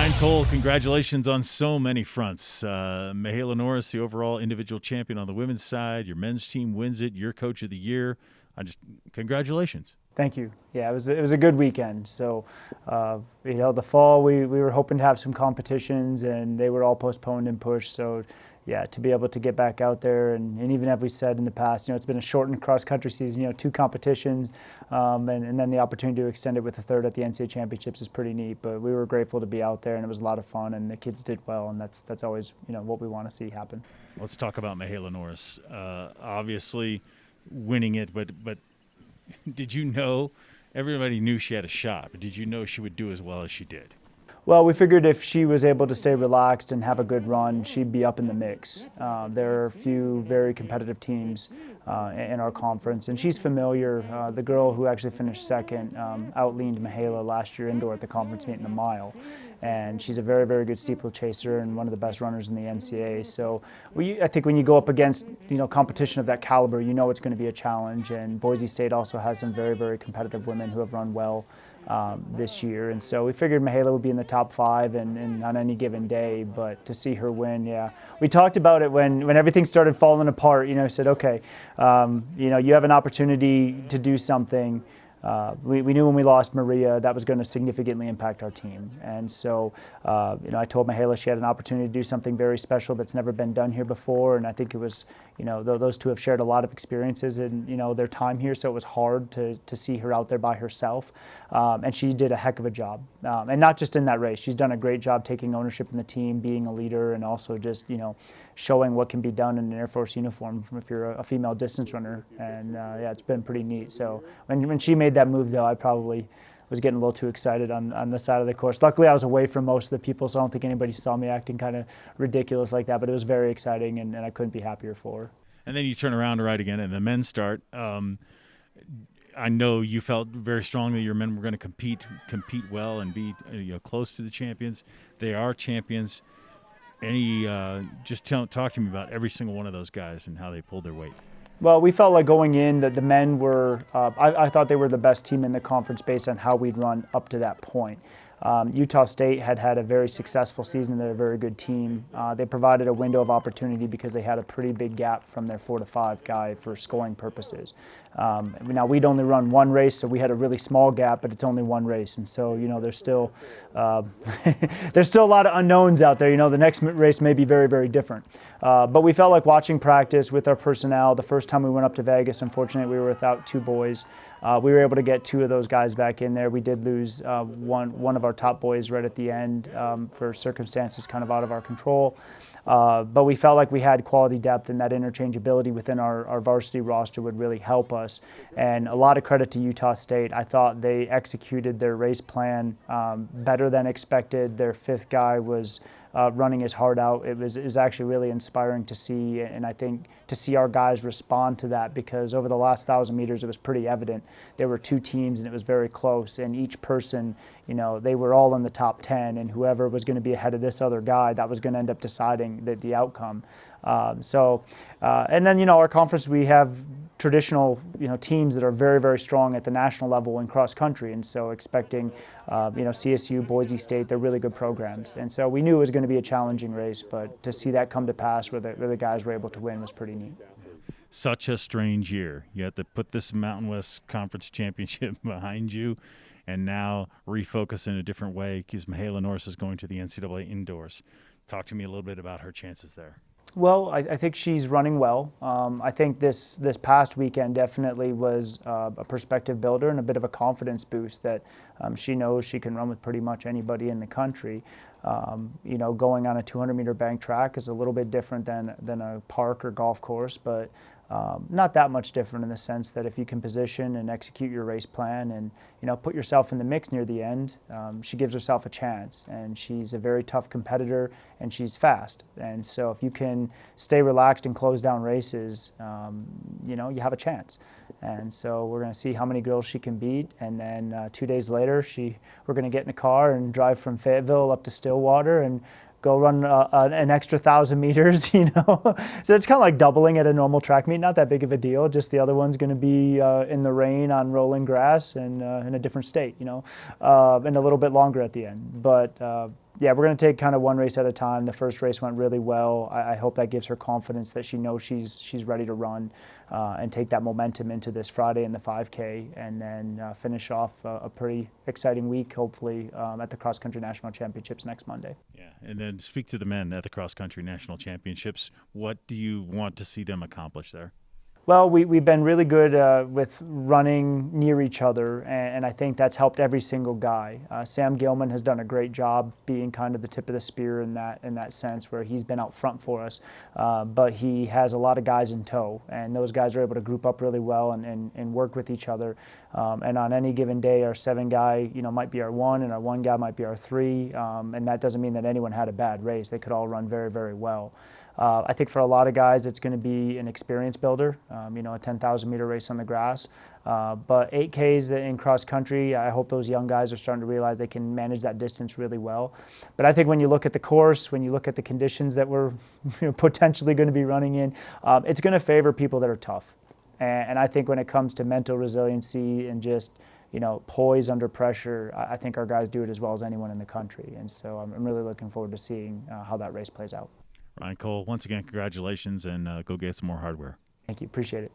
Ryan Cole, congratulations on so many fronts. Mahela Norris, the overall individual champion on the women's side. Your men's team wins it. You're coach of the year. Congratulations. Thank you. Yeah, it was a good weekend. So, the fall we were hoping to have some competitions, and they were all postponed and pushed. So, yeah, to be able to get back out there, and even as we said in the past, it's been a shortened cross-country season, 2 competitions, and then the opportunity to extend it with a third at the NCAA Championships is pretty neat. But we were grateful to be out there, and it was a lot of fun, and the kids did well, and that's always, what we want to see happen. Let's talk about Mahela Norris. Obviously winning it, but did you know, everybody knew she had a shot, but did you know she would do as well as she did? Well, we figured if she was able to stay relaxed and have a good run, she'd be up in the mix. There are a few very competitive teams in our conference, and she's familiar. The girl who actually finished second outleaned Mahela last year indoor at the conference meet in the mile. And she's a very, very good steeplechaser and one of the best runners in the NCAA. So I think when you go up against competition of that caliber, it's going to be a challenge. And Boise State also has some very, very competitive women who have run well this year. And so we figured Mahela would be in the top 5 and on any given day. But to see her win, yeah. We talked about it when everything started falling apart. Said, okay, you have an opportunity to do something. We knew when we lost Maria that was going to significantly impact our team. And so, I told Mahela she had an opportunity to do something very special that's never been done here before. And I think it was, those two have shared a lot of experiences in, their time here. So it was hard to see her out there by herself. And she did a heck of a job. And not just in that race. She's done a great job taking ownership in the team, being a leader, and also just, showing what can be done in an Air Force uniform if you're a female distance runner. And yeah, it's been pretty neat. So when she made that move, though, I probably was getting a little too excited on the side of the course. Luckily, I was away from most of the people, so I don't think anybody saw me acting kind of ridiculous like that. But it was very exciting, and I couldn't be happier for her. And then you turn around to ride again, and the men start. I know you felt very strongly your men were going to compete well and be close to the champions. They are champions. Talk to me about every single one of those guys and how they pulled their weight. Well, we felt like going in that the men were, I thought they were the best team in the conference based on how we'd run up to that point. Utah State had a very successful season. They're a very good team. They provided a window of opportunity because they had a pretty big gap from their 4 to 5 guy for scoring purposes. Now we'd only run one race, so we had a really small gap, but it's only one race, and so there's still there's still a lot of unknowns out there. The next race may be very, very different. But we felt like watching practice with our personnel. The first time we went up to Vegas, unfortunately, we were without 2 boys. We were able to get 2 of those guys back in there. We did lose one of our top boys right at the end for circumstances kind of out of our control. But we felt like we had quality depth, and that interchangeability within our varsity roster would really help us. And a lot of credit to Utah State. I thought they executed their race plan better than expected. Their 5th guy was running his heart out. It was actually really inspiring to see, and I think to see our guys respond to that, because over the last 1,000 meters it was pretty evident there were 2 teams and it was very close, and each person, they were all in the top 10, and whoever was going to be ahead of this other guy, that was going to end up deciding the outcome. And then our conference, we have traditional teams that are very, very strong at the national level in cross country, and so expecting CSU, Boise State, they're really good programs, and so we knew it was going to be a challenging race, but to see that come to pass where the guys were able to win was pretty neat. Such a strange year. You have to put this Mountain West Conference Championship behind you and now refocus in a different way because Mahela Norris is going to the NCAA indoors. Talk to me a little bit about her chances there. Well, I think she's running well. I think this past weekend definitely was a perspective builder and a bit of a confidence boost that she knows she can run with pretty much anybody in the country. Going on a 200-meter bank track is a little bit different than a park or golf course, but not that much different in the sense that if you can position and execute your race plan and put yourself in the mix near the end, she gives herself a chance. And she's a very tough competitor, and she's fast. And so if you can stay relaxed and close down races, you have a chance. And so we're going to see how many girls she can beat. And then 2 days later, we're going to get in a car and drive from Fayetteville up to Stillwater and go run an extra 1,000 meters, So it's kind of like doubling at a normal track meet. Not that big of a deal. Just the other one's going to be in the rain on rolling grass and in a different state, and a little bit longer at the end. But yeah, we're going to take kind of one race at a time. The first race went really well. I hope that gives her confidence that she knows she's ready to run and take that momentum into this Friday in the 5K, and then finish off a pretty exciting week, hopefully, at the Cross Country National Championships next Monday. Yeah, and then speak to the men at the Cross Country National Championships. What do you want to see them accomplish there? Well, we've been really good with running near each other, and I think that's helped every single guy. Sam Gilman has done a great job being kind of the tip of the spear in that sense, where he's been out front for us. But he has a lot of guys in tow, and those guys are able to group up really well and work with each other. And on any given day, our 7 guy, might be our 1, and our 1 guy might be our 3. And that doesn't mean that anyone had a bad race. They could all run very, very well. I think for a lot of guys, it's going to be an experience builder, a 10,000 meter race on the grass. But 8Ks in cross country, I hope those young guys are starting to realize they can manage that distance really well. But I think when you look at the course, when you look at the conditions that we're potentially going to be running in, it's going to favor people that are tough. And I think when it comes to mental resiliency and just poise under pressure, I think our guys do it as well as anyone in the country. And so I'm really looking forward to seeing how that race plays out. Ryan Cole, once again, congratulations, and go get some more hardware. Thank you. Appreciate it.